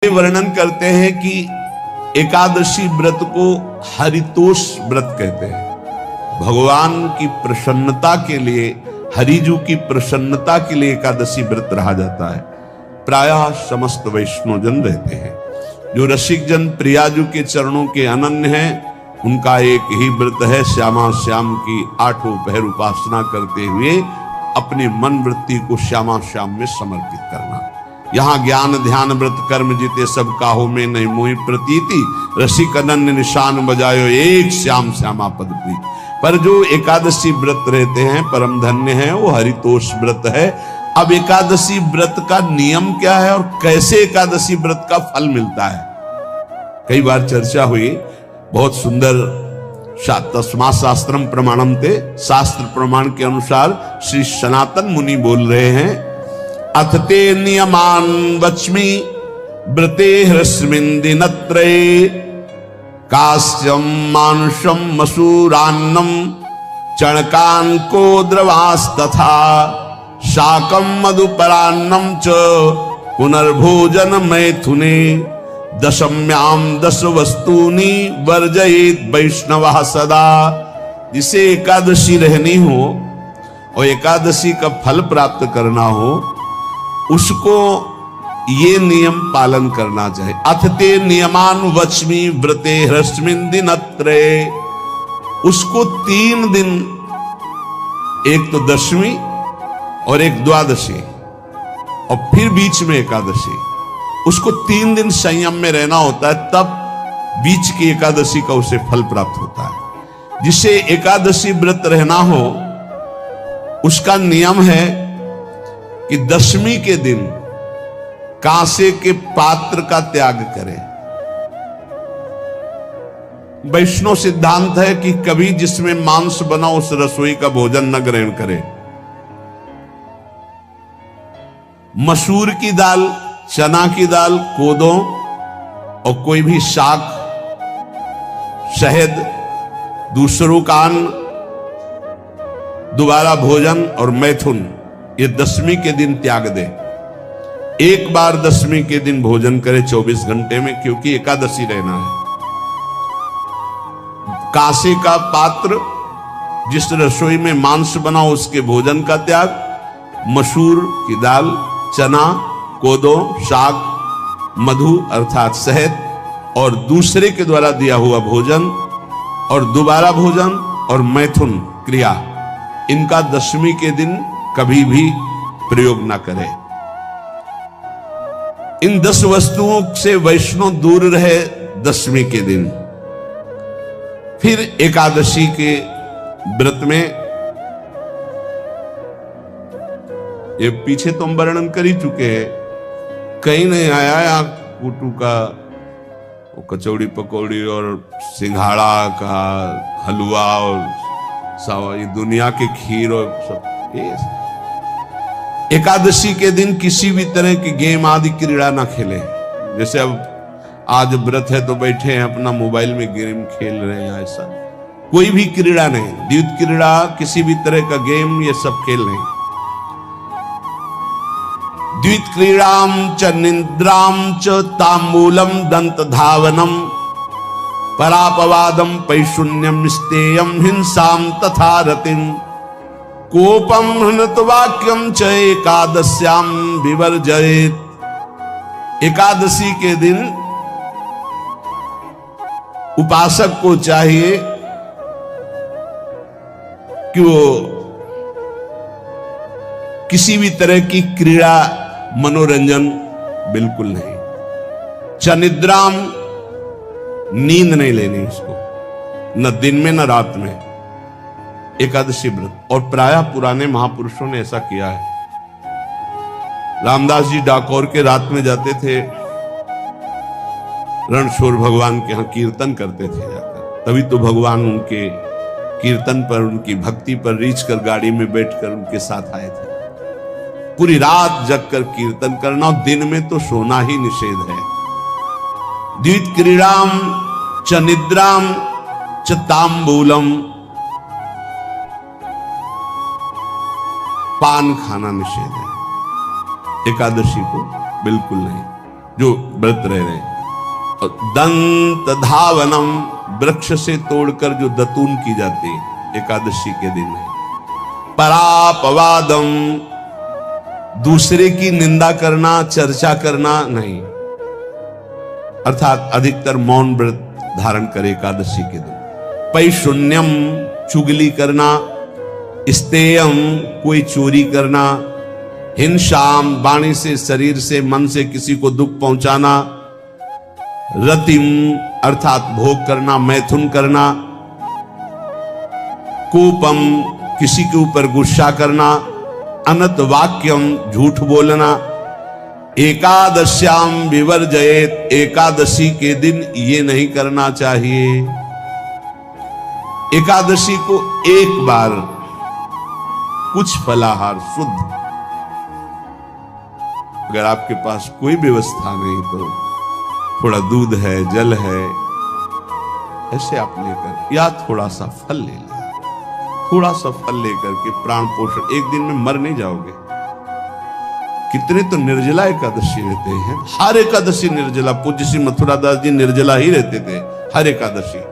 वर्णन करते हैं कि एकादशी व्रत को हरितोष व्रत कहते हैं। भगवान की प्रसन्नता के लिए, हरिजू की प्रसन्नता के लिए एकादशी व्रत रहा जाता है। प्रायः समस्त वैष्णवजन रहते हैं। जो रसिक जन प्रियाजू के चरणों के अनन्य हैं, उनका एक ही व्रत है, श्यामा श्याम की आठों पहर उपासना करते हुए अपनी मन वृत्ति को श्यामा श्याम में समर्पित करना। यहाँ ज्ञान ध्यान व्रत कर्म जीते सब काहो में नहीं मोहि प्रतीति, रसिक अनन्य निशान बजायो एक श्याम श्यामा पद प्रीत। पर जो एकादशी व्रत रहते हैं परम धन्य है, वो हरितोष व्रत है। अब एकादशी व्रत का नियम क्या है और कैसे एकादशी व्रत का फल मिलता है, कई बार चर्चा हुई। बहुत सुंदर तस्मा शास्त्रम प्रमाणम थे, शास्त्र प्रमाण के अनुसार श्री सनातन मुनि बोल रहे हैं, अथ ते नियमान वच्मि व्रते ह्रस्मिन् दिनत्रये, कास्यं मांसं मसूरान्नं चणकान्को द्रवास्तथा, शाकं मधुपरान्नं च पुनर्भोजन मैथुने, दशम्याम 10 वस्तूनि वर्जयेत वैष्णवः सदा। जिसे एकादशी रहनी हो और एकादशी का फल प्राप्त करना हो, उसको ये नियम पालन करना चाहिए। अथ ते नियमान वच्मि व्रते ह्रस्मिन् दिनत्रये, उसको 3 दिन, एक तो दशमी और एक द्वादशी और फिर बीच में एकादशी, उसको 3 दिन संयम में रहना होता है, तब बीच की एकादशी का उसे फल प्राप्त होता है। जिसे एकादशी व्रत रहना हो, उसका नियम है कि दशमी के दिन कांसे के पात्र का त्याग करें। वैष्णव सिद्धांत है कि कभी जिसमें मांस बना उस रसोई का भोजन न ग्रहण करें। मसूर की दाल, चना की दाल, कोदो और कोई भी शाक, शहद, दूसरों का अन्न, दोबारा भोजन और मैथुन, ये दशमी के दिन त्याग दे। एक बार दशमी के दिन भोजन करे 24 घंटे में, क्योंकि एकादशी रहना है। कांसे का पात्र, जिस रसोई में मांस बना उसके भोजन का त्याग, मसूर की दाल, चना, कोदो, शाक, मधु अर्थात शहद और दूसरे के द्वारा दिया हुआ भोजन और दोबारा भोजन और मैथुन क्रिया, इनका दशमी के दिन कभी भी प्रयोग ना करें। इन 10 वस्तुओं से वैष्णव दूर रहे दशमी के दिन। फिर एकादशी के व्रत में, ये पीछे तो हम वर्णन कर ही चुके हैं, कहीं नहीं आया या कुटू का कचौड़ी पकौड़ी और सिंघाड़ा का हलवा और ये दुनिया के खीर और सब। एकादशी के दिन किसी भी तरह की गेम आदि क्रीड़ा ना खेले। जैसे अब आज व्रत है तो बैठे हैं अपना मोबाइल में गेम खेल रहे हैं, ऐसा कोई भी क्रीड़ा नहीं। द्वैत क्रीड़ा, किसी भी तरह का गेम, ये सब खेल नहीं। द्वैत क्रीड़ाम च निद्राम च तांबूलम दंत धावनम, परापवादम पैशून्यम स्तेयम हिंसाम तथा रतिम, कोपम हृत वाक्यम च एकादश्याम विवर्जयेत। एकादशी के दिन उपासक को चाहिए कि वो किसी भी तरह की क्रीड़ा, मनोरंजन बिल्कुल नहीं। चनिद्राम, नींद नहीं लेनी उसको, न दिन में न रात में। एकादशी व्रत, और प्रायः पुराने महापुरुषों ने ऐसा किया है। रामदास जी डाकोर के रात में जाते थे, रणछोड़ भगवान के यहां कीर्तन करते थे जाकर। तभी तो भगवान उनके कीर्तन पर, उनकी भक्ति पर रीझ कर गाड़ी में बैठकर उनके साथ आए थे। पूरी रात जगकर कीर्तन करना, और दिन में तो सोना ही निषेध है। द्वैत क्रीड़ाम च निद्राम च तांबूलम, पान खाना निषेध है। एकादशी को बिल्कुल नहीं। जो व्रत रह रहे हैं। और दंत धावनम, वृक्ष से तोड़कर जो दतून की जाती है एकादशी के दिन है। परापवादम, दूसरे की निंदा करना, चर्चा करना नहीं, अर्थात अधिकतर मौन व्रत धारण करे एकादशी के दिन। पैशून्यम, चुगली करना। स्तेयम, कोई चोरी करना। हिंसाम, वाणी से, शरीर से, मन से किसी को दुख पहुंचाना। रतिम, अर्थात भोग करना, मैथुन करना। कोपम, किसी के ऊपर गुस्सा करना। अनत वाक्यम, झूठ बोलना। एकादश्याम विवर्जयेत, एकादशी के दिन ये नहीं करना चाहिए। एकादशी को एक बार कुछ फलाहार शुद्ध, अगर आपके पास कोई व्यवस्था नहीं तो थोड़ा दूध है, जल है, ऐसे आप लेकर, या थोड़ा सा फल ले लिया, थोड़ा सा फल लेकर के प्राण पोषण, एक दिन में मर नहीं जाओगे। कितने तो निर्जला एकादशी रहते हैं, हर एकादशी निर्जला। पूज्य श्री मथुरा दास जी निर्जला ही रहते थे हर एकादशी।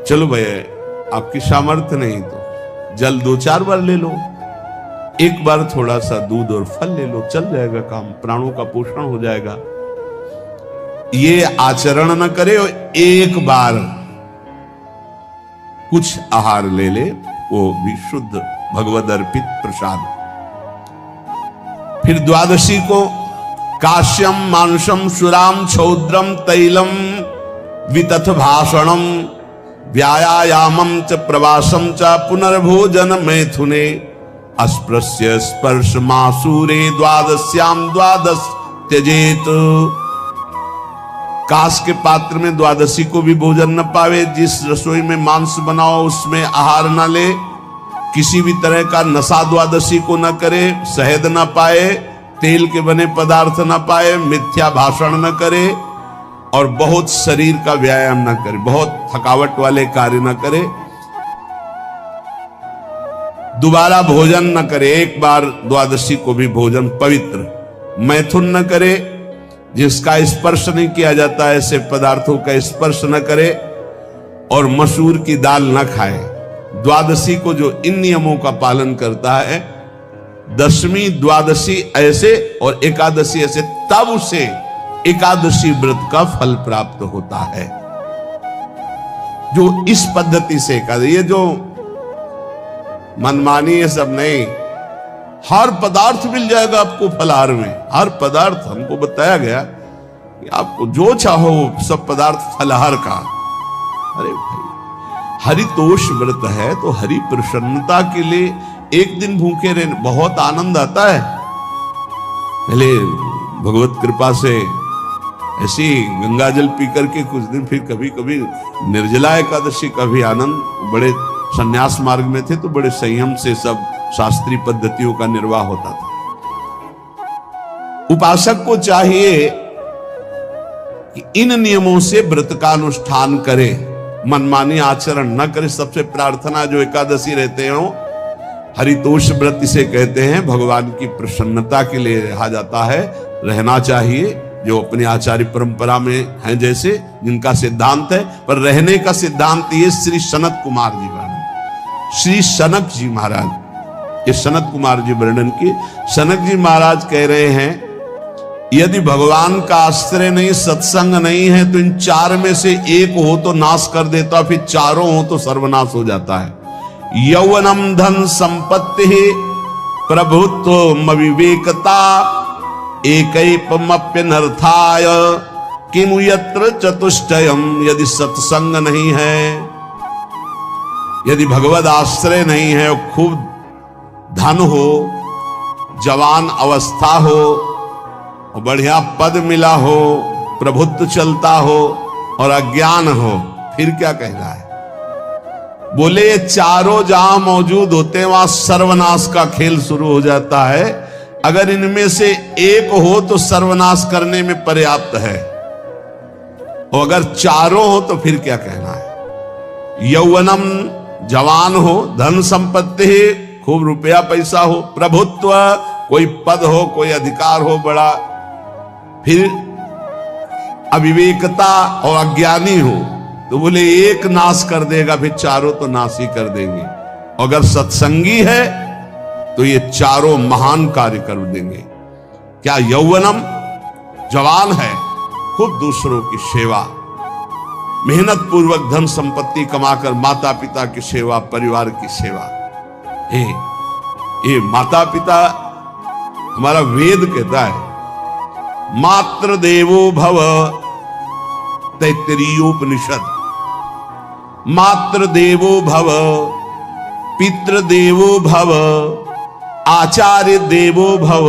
चलो भैया आपकी सामर्थ्य नहीं तो जल 2-4 बार ले लो, एक बार थोड़ा सा दूध और फल ले लो, चल जाएगा काम, प्राणों का पोषण हो जाएगा। ये आचरण न करे और एक बार कुछ आहार ले ले, वो भी शुद्ध भगवद अर्पित प्रसाद। फिर द्वादशी को काश्यम, मांसम, सुराम, छौद्रम, तैलम, वितथ भाषणम, व्यायामम च प्रवासम च पुनर्भोजन मैथुने, अस्पृश्य स्पर्श मासूरे, द्वादश्याम द्वादश त्यजेत। कांस के पात्र में द्वादशी को भी भोजन न पावे। जिस रसोई में मांस बनाओ उसमें आहार न ले। किसी भी तरह का नशा द्वादशी को न करे। शहद न पाए, तेल के बने पदार्थ न पाए, मिथ्या भाषण न करे और बहुत शरीर का व्यायाम न करे, बहुत थकावट वाले कार्य न करे। दोबारा भोजन न करे, एक बार द्वादशी को भी भोजन पवित्र। मैथुन न करे, जिसका स्पर्श नहीं किया जाता ऐसे पदार्थों का स्पर्श न करे, और मसूर की दाल न खाए। द्वादशी को जो इन नियमों का पालन करता है, दशमी द्वादशी ऐसे और एकादशी ऐसे, तब उसे एकादशी व्रत का फल प्राप्त होता है। जो इस पद्धति से एकादशी, ये जो मनमानी है सब नहीं, हर पदार्थ मिल जाएगा आपको फलाहार में। हर पदार्थ हमको बताया गया कि आपको जो चाहो सब पदार्थ फलाहार का। अरे भाई, हरितोष व्रत है तो हरि प्रसन्नता के लिए एक दिन भूखे रहने बहुत आनंद आता है। पहले भगवत कृपा से ऐसी गंगा जल पी करके कुछ दिन, फिर कभी कभी निर्जला एकादशी का भी आनंद। बड़े संन्यास मार्ग में थे तो बड़े संयम से सब शास्त्रीय पद्धतियों का निर्वाह होता था। उपासक को चाहिए कि इन नियमों से व्रत का अनुष्ठान करे, मनमानी आचरण न करे। सबसे प्रार्थना जो एकादशी रहते हो, हरितोष व्रत इसे कहते हैं, भगवान की प्रसन्नता के लिए रहा जाता है, रहना चाहिए। जो अपनी आचार्य परंपरा में हैं, जैसे जिनका सिद्धांत है, पर रहने का सिद्धांत ये श्री सनत कुमार जी वर्णन, श्री सनक जी महाराज, ये सनत कुमार जी वर्णन की। सनक जी महाराज कह रहे हैं, यदि भगवान का आश्रय नहीं, सत्संग नहीं है, तो इन 4 में से एक हो तो नाश कर देता, फिर चारों हो तो सर्वनाश हो जाता है। यौवनम धन संपत्ति प्रभुत्व विवेकता एकैपमप्यनर्थाय किमु यत्र चतुष्टयम। यदि सत्संग नहीं है, यदि भगवद आश्रय नहीं है, खूब धन हो, जवान अवस्था हो, बढ़िया पद मिला हो, प्रभुत्व चलता हो और अज्ञान हो, फिर क्या कहना है? बोले ये चारों जहां मौजूद होते हैं वहां सर्वनाश का खेल शुरू हो जाता है। अगर इनमें से एक हो तो सर्वनाश करने में पर्याप्त है, और अगर चारों हो तो फिर क्या कहना है? यौवनम, जवान हो, धन संपत्ति, खूब रुपया पैसा हो, प्रभुत्व, कोई पद हो, कोई अधिकार हो बड़ा, फिर अविवेकता और अज्ञानी हो तो बोले एक नाश कर देगा, फिर चारों तो नाश ही कर देंगे। अगर सत्संगी है तो ये चारों महान कार्य कर देंगे। क्या यौवनम, जवान है, खूब दूसरों की सेवा, मेहनत पूर्वक धन संपत्ति कमाकर माता पिता की सेवा, परिवार की सेवा। ये माता पिता, हमारा वेद कहता है मातृ देवो भव, तैत्तिरीयोपनिषद, मातृ देवो भव, पितृ देवो भव, आचार्य देवो भव,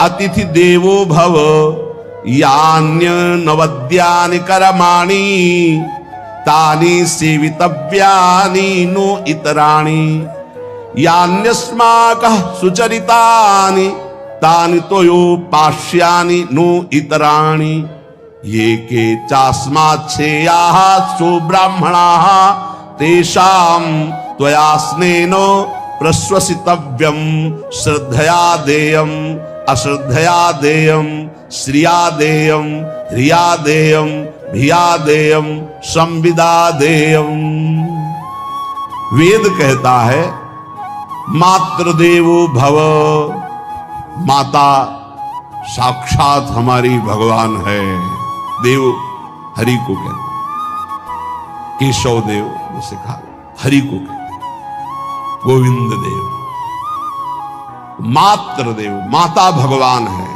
अतिथि देवो भव, यान्य नवद्यानि कर्माणि तानि सेवितव्यानि नो इतराणि, यान्यस्माकः सुचरितानि तानि तोयोपास्यानि नो इतराणि, ये के चास्माच्छेयाः सो ब्राह्मणाः तेषां त्वया स्नेन प्रश्वसितव्यं, श्रद्धया देयम् अश्रद्धया देयम्, श्रिया देयम् ह्रिया देयम् भिया देयम् संविदा देयम्। वेद कहता है मातृदेवो भव, माता साक्षात हमारी भगवान है। देव हरि को कहते हैं, केशव देव जैसे कहा, हरि को कहते हैं, गोविंद देव, मातृ देव, माता भगवान है।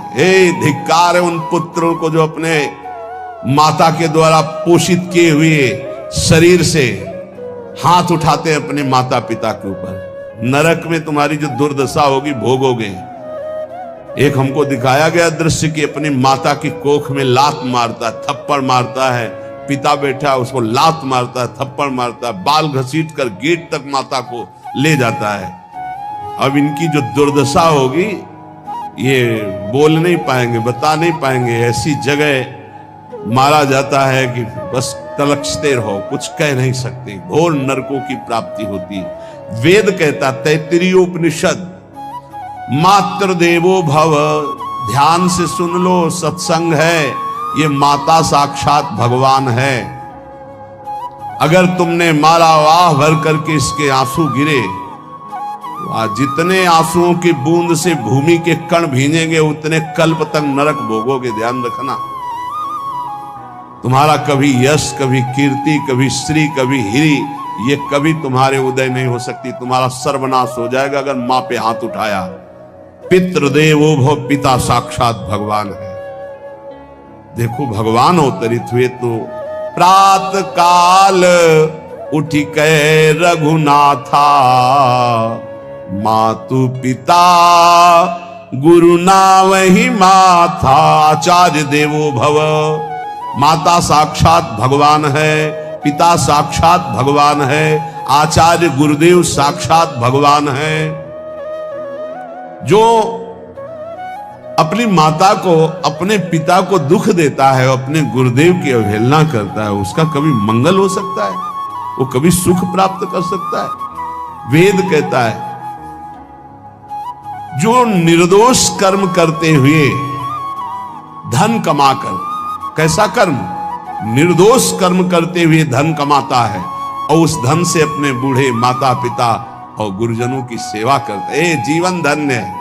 धिक्कार है उन पुत्रों को जो अपने माता के द्वारा पोषित किए हुए शरीर से हाथ उठाते हैं अपने माता पिता के ऊपर। नरक में तुम्हारी जो दुर्दशा होगी भोगोगे। एक हमको दिखाया गया दृश्य कि अपनी माता की कोख में लात मारता है, थप्पड़ मारता है, पिता बैठा है उसको लात मारता है, थप्पड़ मारता है, बाल घसीट कर गेट तक माता को ले जाता है। अब इनकी जो दुर्दशा होगी ये बोल नहीं पाएंगे, बता नहीं पाएंगे। ऐसी जगह मारा जाता है कि बस तलक्षते रहो, कुछ कह नहीं सकते, घोर नरकों की प्राप्ति होती। वेद कहता, तैत्तिरीयोपनिषद, मातृ देवो भव, ध्यान से सुन लो, सत्संग है, ये माता साक्षात भगवान है। अगर तुमने मारा वाह भर करके इसके आंसू गिरे, जितने आंसुओं की बूंद से भूमि के कण भींजेंगे उतने कल्प तक नरक भोगोगे। ध्यान रखना, तुम्हारा कभी यश, कभी कीर्ति, कभी श्री, कभी हिरी, ये कभी तुम्हारे उदय नहीं हो सकती। तुम्हारा सर्वनाश हो जाएगा अगर मां पे हाथ उठाया। पितृदेवो भव, पिता साक्षात भगवान है। देखो भगवान अवतरित हुए तो प्रात काल उठी कै रघुनाथा, मातु पिता गुरु नावहि माथा। आचार्य देवो भव, माता साक्षात भगवान है, पिता साक्षात भगवान है, आचार्य गुरुदेव साक्षात भगवान है। जो अपनी माता को, अपने पिता को दुख देता है, अपने गुरुदेव की अवहेलना करता है, उसका कभी मंगल हो सकता है? वो कभी सुख प्राप्त कर सकता है? वेद कहता है जो निर्दोष कर्म करते हुए धन कमाकर, कैसा कर्म? निर्दोष कर्म करते हुए धन कमाता है और उस धन से अपने बूढ़े माता पिता और गुरुजनों की सेवा करते, जीवन धन्य है।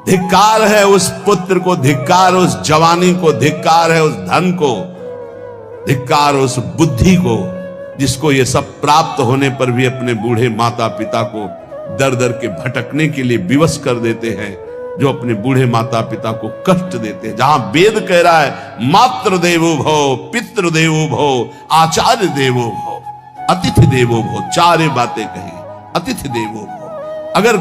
धिक्कार है उस पुत्र को, धिक्कार उस जवानी को, धिक्कार है उस धन को, धिक्कार उस बुद्धि को जिसको ये सब प्राप्त होने पर भी अपने बूढ़े माता पिता को दर दर के भटकने के लिए विवश कर देते हैं, जो अपने बूढ़े माता पिता को कष्ट देते हैं। जहां वेद कह रहा है मातृ देवो भव, पितृ देवो भव, आचार्य देवो भव, अतिथि देवो भव, चार बातें कही। अतिथि देवो भव, अगर